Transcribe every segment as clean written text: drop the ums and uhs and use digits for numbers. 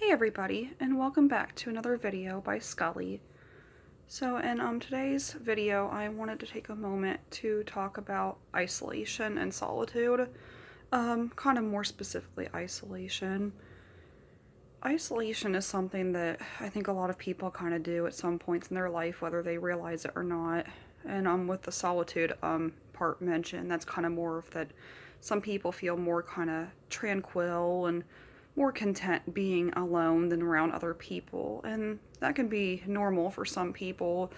Hey everybody, and welcome back to another video by Scully. So in today's video, I wanted to take a moment to talk about isolation and solitude. Kind of more specifically isolation. Isolation is something that I think a lot of people kind of do at some points in their life, whether they realize it or not. And with the solitude part mentioned, that's kind of more of that some people feel more kind of tranquil and more content being alone than around other people. And that can be normal for some people,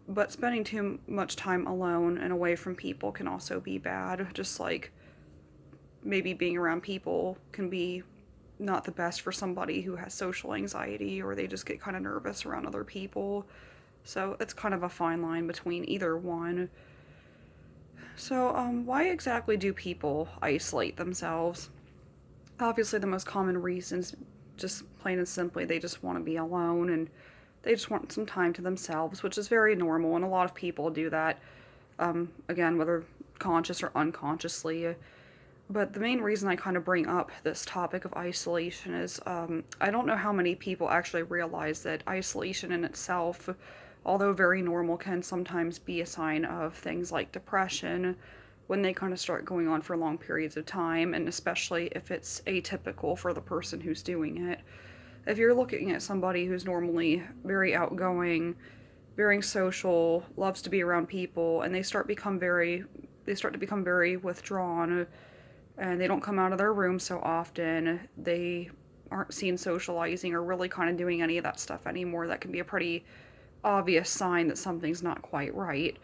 but spending too much time alone and away from people can also be bad. Just like maybe being around people can be not the best for somebody who has social anxiety or they just get kind of nervous around other people. So it's kind of a fine line between either one. So, why exactly do people isolate themselves? Obviously, the most common reason is just plain and simply they just want to be alone and they just want some time to themselves, which is very normal, and a lot of people do that, again, whether conscious or unconsciously. But the main reason I kind of bring up this topic of isolation is I don't know how many people actually realize that isolation in itself, although very normal, can sometimes be a sign of things like depression when they kind of start going on for long periods of time, and especially if it's atypical for the person who's doing it. If you're looking at somebody who's normally very outgoing, very social, loves to be around people, and they start to become very withdrawn, and they don't come out of their room so often, they aren't seen socializing or really kind of doing any of that stuff anymore, that can be a pretty obvious sign that something's not quite right.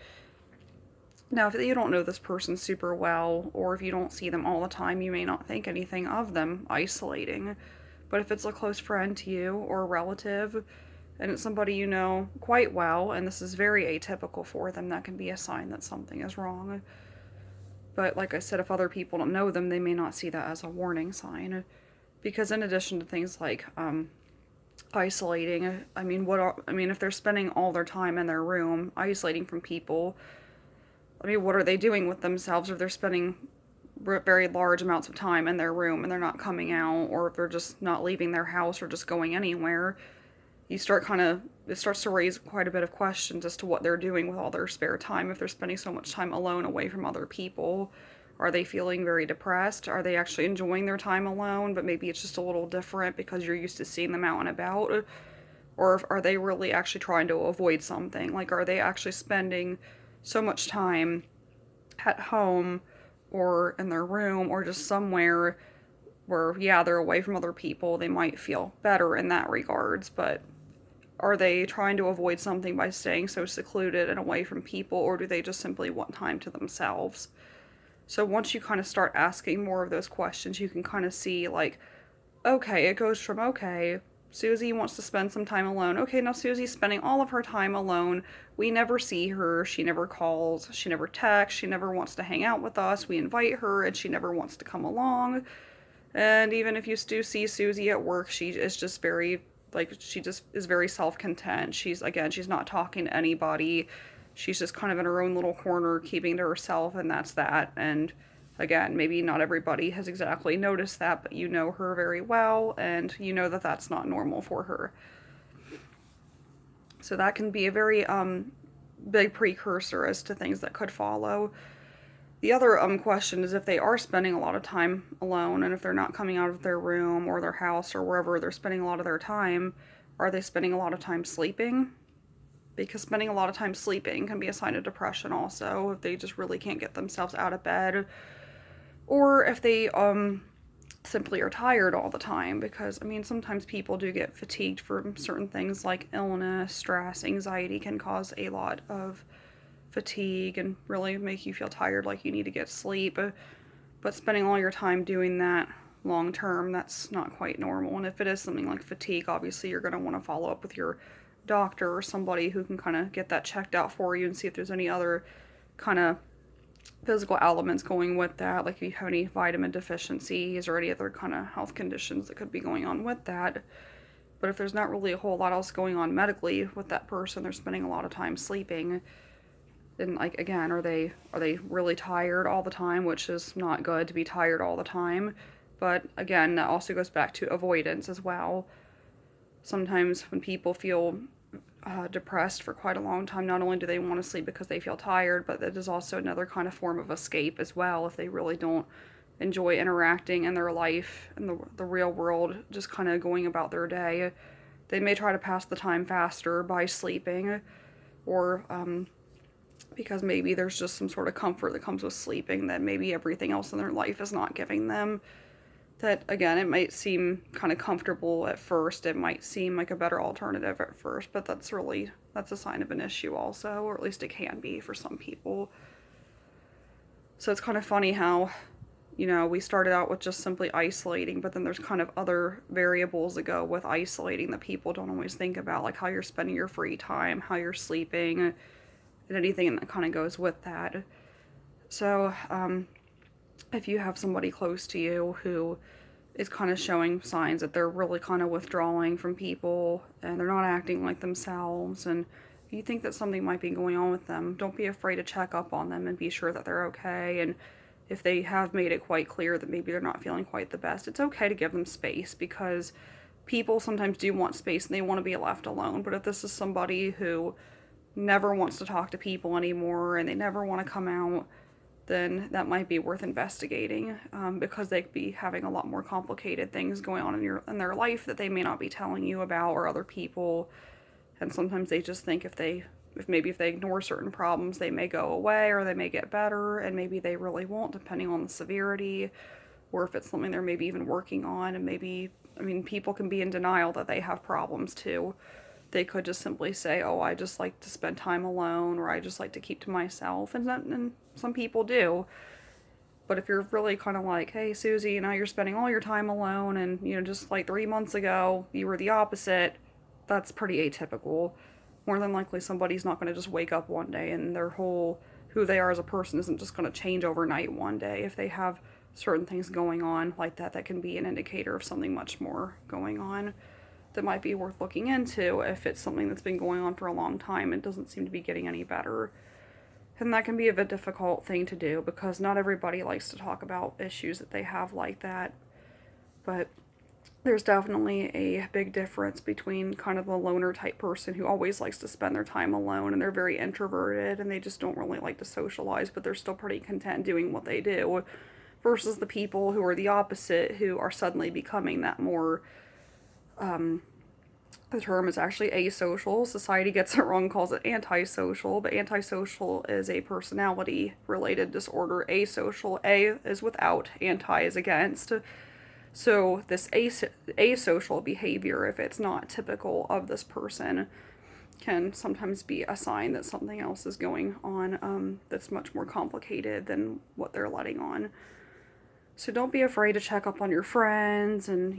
Now, if you don't know this person super well, or if you don't see them all the time, you may not think anything of them isolating. But if it's a close friend to you or a relative, and it's somebody you know quite well, and this is very atypical for them, that can be a sign that something is wrong. But like I said, if other people don't know them, they may not see that as a warning sign. Because in addition to things like isolating, if they're spending all their time in their room, isolating from people, what are they doing with themselves if they're spending very large amounts of time in their room and they're not coming out, or if they're just not leaving their house or just going anywhere? It starts to raise quite a bit of questions as to what they're doing with all their spare time if they're spending so much time alone away from other people. Are they feeling very depressed? Are they actually enjoying their time alone, but maybe it's just a little different because you're used to seeing them out and about? Or are they really actually trying to avoid something? Like, are they actually spending so much time at home or in their room or just somewhere where, yeah, they're away from other people, they might feel better in that regards, but are they trying to avoid something by staying so secluded and away from people, or do they just simply want time to themselves? So once you kind of start asking more of those questions, you can kind of see, like, okay, it goes from, okay, Susie wants to spend some time alone. Okay, now Susie's spending all of her time alone. We never see her. She never calls. She never texts. She never wants to hang out with us. We invite her and she never wants to come along. And even if you do see Susie at work, she is just very, she just is very self-content. She's not talking to anybody. She's just kind of in her own little corner, keeping to herself, and that's that. And again, maybe not everybody has exactly noticed that, but you know her very well, and you know that that's not normal for her. So that can be a very big precursor as to things that could follow. The other question is if they are spending a lot of time alone, and if they're not coming out of their room or their house or wherever they're spending a lot of their time, are they spending a lot of time sleeping? Because spending a lot of time sleeping can be a sign of depression also, if they just really can't get themselves out of bed, or if they simply are tired all the time. Because sometimes people do get fatigued from certain things like illness, stress, anxiety can cause a lot of fatigue and really make you feel tired, like you need to get sleep. But spending all your time doing that long term, that's not quite normal. And if it is something like fatigue, obviously you're going to want to follow up with your doctor or somebody who can kind of get that checked out for you and see if there's any other kind of physical elements going with that, like if you have any vitamin deficiencies or any other kind of health conditions that could be going on with that. But if there's not really a whole lot else going on medically with that person, they're spending a lot of time sleeping, then, like, again, are they really tired all the time, which is not good to be tired all the time. But again, that also goes back to avoidance as well. Sometimes when people feel depressed for quite a long time, not only do they want to sleep because they feel tired, but it is also another kind of form of escape as well if they really don't enjoy interacting in their life in the real world, just kind of going about their day. They may try to pass the time faster by sleeping, or because maybe there's just some sort of comfort that comes with sleeping that maybe everything else in their life is not giving them. That, again, it might seem kind of comfortable at first. It might seem like a better alternative at first, but that's a sign of an issue also, or at least it can be for some people. So it's kind of funny how, we started out with just simply isolating, but then there's kind of other variables that go with isolating that people don't always think about, like how you're spending your free time, how you're sleeping, and anything that kind of goes with that. So, if you have somebody close to you who is kind of showing signs that they're really kind of withdrawing from people and they're not acting like themselves, and you think that something might be going on with them, don't be afraid to check up on them and be sure that they're okay. And if they have made it quite clear that maybe they're not feeling quite the best, it's okay to give them space, because people sometimes do want space and they want to be left alone. But if this is somebody who never wants to talk to people anymore and they never want to come out, then that might be worth investigating, because they could be having a lot more complicated things going on in their life that they may not be telling you about, or other people. And sometimes they just think if they ignore certain problems, they may go away or they may get better, and maybe they really won't, depending on the severity, or if it's something they're maybe even working on. And maybe, people can be in denial that they have problems too. They could just simply say, oh, I just like to spend time alone, or I just like to keep to myself. And some people do. But if you're really kind of like, hey, Susie, you're spending all your time alone, and, just like 3 months ago, you were the opposite, that's pretty atypical. More than likely, somebody's not going to just wake up one day and their whole, who they are as a person isn't just going to change overnight one day. If they have certain things going on like that, that can be an indicator of something much more going on that might be worth looking into if it's something that's been going on for a long time and doesn't seem to be getting any better. And that can be a bit difficult thing to do, because not everybody likes to talk about issues that they have like that. But there's definitely a big difference between kind of a loner type person who always likes to spend their time alone and they're very introverted and they just don't really like to socialize, but they're still pretty content doing what they do, versus the people who are the opposite, who are suddenly becoming that more, the term is actually asocial. Society gets it wrong, calls it antisocial, but antisocial is a personality related disorder. Asocial, A is without, anti is against. So this asocial behavior, if it's not typical of this person, can sometimes be a sign that something else is going on, that's much more complicated than what they're letting on. So don't be afraid to check up on your friends, and,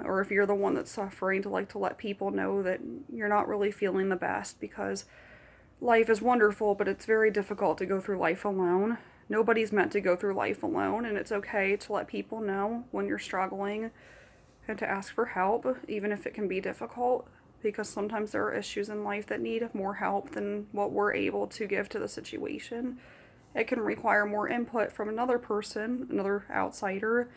or if you're the one that's suffering, to let people know that you're not really feeling the best, because life is wonderful, but it's very difficult to go through life alone. Nobody's meant to go through life alone, and it's okay to let people know when you're struggling and to ask for help, even if it can be difficult, because sometimes there are issues in life that need more help than what we're able to give to the situation. It can require more input from another person, another outsider,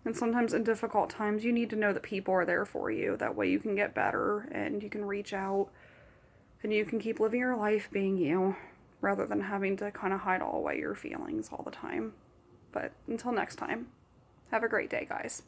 and sometimes in difficult times you need to know that people are there for you. That way you can get better and you can reach out and you can keep living your life being you, rather than having to kind of hide all away your feelings all the time. But until next time, have a great day, guys.